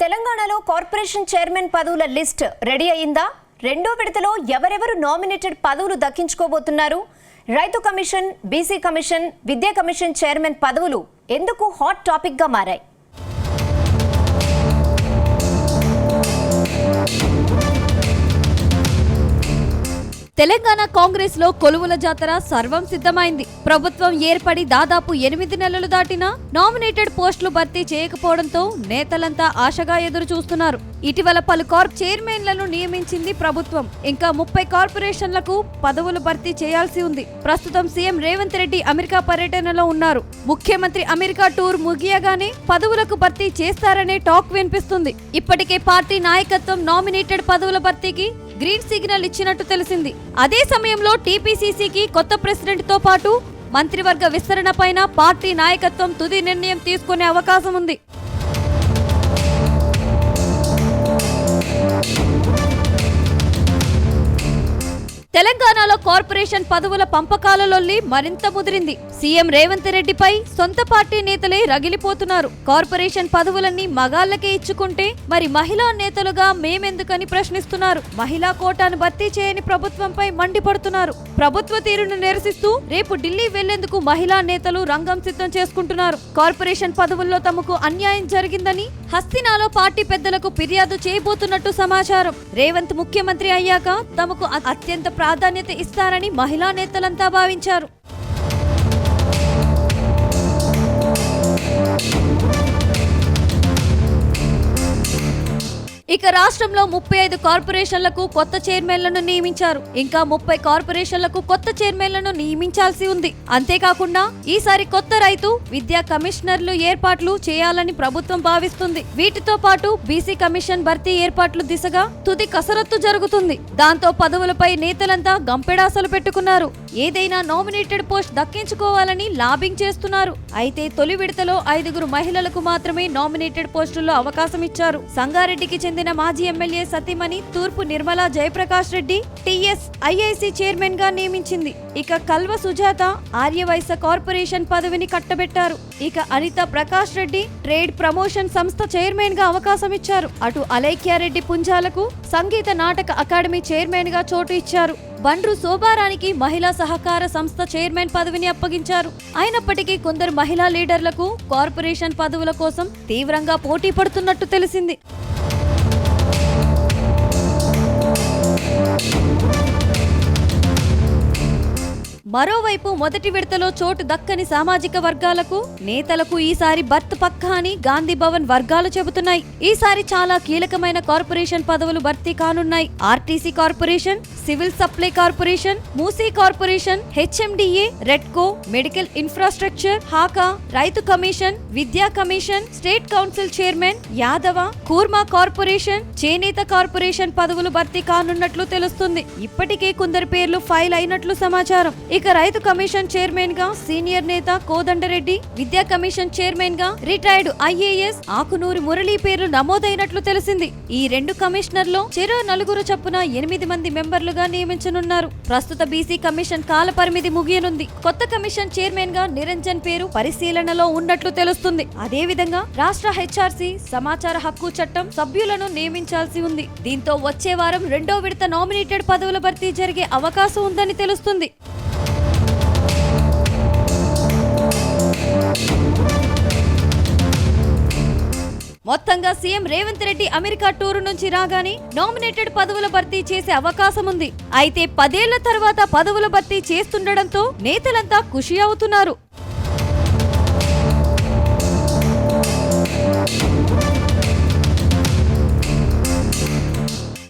తెలంగాణలో corporation chairman పదవుల list ready అయిందా? రెండో విడతలో ఎవరెవరు నామినేటెడ్ పదవులు దక్కించుకోబోతున్నారు? రైతు కమిషన్, బీసీ కమిషన్, విద్యా కమిషన్ చైర్మన్ పదవులు ఎందుకు హాట్ టాపిక్ గా మారాయి? తెలంగాణ కాంగ్రెస్ లో కొలువుల జాతర సర్వం సిద్ధమైంది. ప్రభుత్వం ఏర్పడి దాదాపు 8 నెలలు దాటినా నామినేటెడ్ పోస్టులు భర్తీ చేయకపోవడంతో నేతలంతా ఆశగా ఎదురు చూస్తున్నారు. ఇటీవల పలు చైర్మన్లను నియమించింది ప్రభుత్వం. ఇంకా 30 కార్పొరేషన్లకు పదవులు భర్తీ చేయాల్సి ఉంది. ప్రస్తుతం సీఎం రేవంత్ రెడ్డి అమెరికా పర్యటనలో ఉన్నారు. ముఖ్యమంత్రి అమెరికా టూర్ ముగియగానే పదవులకు భర్తీ చేస్తారనే టాక్ వినిపిస్తుంది. ఇప్పటికే పార్టీ నాయకత్వం నామినేటెడ్ పదవుల భర్తీకి గ్రీన్ సిగ్నల్ ఇచ్చినట్టు తెలిసింది. అదే సమయంలో టీపీసీసీకి కొత్త ప్రెసిడెంట్ తో పాటు మంత్రివర్గ విస్తరణ పైన పార్టీ నాయకత్వం తుది నిర్ణయం తీసుకునే అవకాశం ఉంది. తెలంగాణలో కార్పొరేషన్ పదవుల పంపకాలలోల్లి మరింత ముదిరింది. సీఎం రేవంత్ రెడ్డిపై సొంత పార్టీ నేతలే రగిలిపోతున్నారు. కార్పొరేషన్ పదవులన్నీ మగాళ్లకే ఇచ్చుకుంటే మరి మహిళా నేతలుగా మేమెందుకని ప్రశ్నిస్తున్నారు. మహిళా కోటాను భర్తీ చేయని ప్రభుత్వంపై మండిపడుతున్నారు. ప్రభుత్వ తీరును నిరసిస్తూ రేపు ఢిల్లీ వెళ్లేందుకు మహిళా నేతలు రంగం సిద్ధం చేసుకుంటున్నారు. కార్పొరేషన్ పదవుల్లో తమకు అన్యాయం జరిగిందని హస్తినాలో పార్టీ పెద్దలకు ఫిర్యాదు చేయబోతున్నట్టు సమాచారం. రేవంత్ ముఖ్యమంత్రి అయ్యాక తమకు అత్యంత ప్రాధాన్యత ఇస్తారని మహిళా నేతలంతా భావించారు. ఇక రాష్ట్రంలో 35 కార్పొరేషన్లకు కొత్త చైర్మన్లను నియమించారు. ఇంకా 30 కార్పొరేషన్లకు కొత్త చైర్మన్లను నియమించాల్సి ఉంది. అంతేకాకుండా ఈసారి కొత్త రైతు, విద్యా కమిషనర్లు ఏర్పాట్లు చేయాలని ప్రభుత్వం భావిస్తుంది. వీటితో పాటు బీసీ కమిషన్ భర్తీ ఏర్పాట్లు దిశగా తుది కసరత్తు జరుగుతుంది. దాంతో పదవులపై నేతలంతా గంపెడాసలు పెట్టుకున్నారు. ఏదైనా నామినేటెడ్ పోస్ట్ దక్కించుకోవాలని లాబింగ్ చేస్తున్నారు. అయితే తొలి విడతలో 5 మహిళలకు మాత్రమే నామినేటెడ్ పోస్టుల్లో అవకాశం ఇచ్చారు. సంగారెడ్డికి చెందిన మాజీ ఎమ్మెల్యే సతీమణి తూర్పు నిర్మలా జయప్రకాష్ రెడ్డి టీఎస్ఐఐసి చైర్మన్ గా నియమించింది. ఇక కల్వ సుజాత ఆర్యవైశ్య కార్పొరేషన్ పదవిని కట్టబెట్టారు. ఇక అనిత ప్రకాష్ రెడ్డి ట్రేడ్ ప్రమోషన్ సంస్థ చైర్మన్ గా అవకాశం ఇచ్చారు. అటు అలైక్యారెడ్డి పుంజాలకు సంగీత నాటక అకాడమీ చైర్మన్ గా చోటు ఇచ్చారు. బండ్రు శోభారానికి మహిళా సహకార సంస్థ చైర్మన్ పదవిని అప్పగించారు. అయినప్పటికీ కొందరు మహిళా లీడర్లకు కార్పొరేషన్ పదవుల కోసం తీవ్రంగా పోటీ పడుతున్నట్టు తెలిసింది. మరోవైపు మొదటి విడతలో చోటు దక్కని సామాజిక వర్గాలకు నేతలకు ఈసారి బర్త్ పక్కా అని గాంధీ భవన్ వర్గాలు చెబుతున్నాయి. ఈసారి చాలా కీలకమైన కార్పొరేషన్ పదవులు భర్తీ కానున్నాయి. RTC corporation, civil supply corporation, Musi corporation, HMDA, REDCO, medical infrastructure, HACA, రైతు కమిషన్, విద్యా commission, state council chairman, Yadava, kurma corporation, చేనేత కార్పొరేషన్ పదవులు భర్తీ కానున్నట్లు తెలుస్తుంది. ఇప్పటికే కొందరు పేర్లు ఫైల్ అయినట్లు సమాచారం. ఇక రైతు కమిషన్ చైర్మన్ గా సీనియర్ నేత కోదండరెడ్డి, విద్యా కమిషన్ చైర్మన్ గా రిటైర్డ్ ఐఏఎస్ ఆకునూరి మురళీ పేర్లు నమోదైనట్లు తెలిసింది. ఈ 2 కమిషనర్లో చెరో 4 చొప్పున 8 మంది మెంబర్లుగా నియమించనున్నారు. ప్రస్తుత బీసీ కమిషన్ కాల పరిమితి ముగియనుంది. కొత్త కమిషన్ చైర్మన్ గా నిరంజన్ పేరు పరిశీలనలో ఉన్నట్లు తెలుస్తుంది. అదే విధంగా రాష్ట్ర హెచ్ఆర్సీ సమాచార హక్కు చట్టం సభ్యులను నియమించాల్సి ఉంది. దీంతో వచ్చే వారం రెండో విడత నామినేటెడ్ పదవుల భర్తీ జరిగే అవకాశం ఉందని తెలుస్తుంది. మొత్తంగా CM Revanth Reddy America tour నుంచి రాగానే నామినేటెడ్ పదవుల భర్తీ చేసే అవకాశం ఉంది. అయితే 10 ఏళ్ల తర్వాత పదవుల భర్తీ చేస్తుండటంతో నేతలంతా ఖుషి అవుతున్నారు.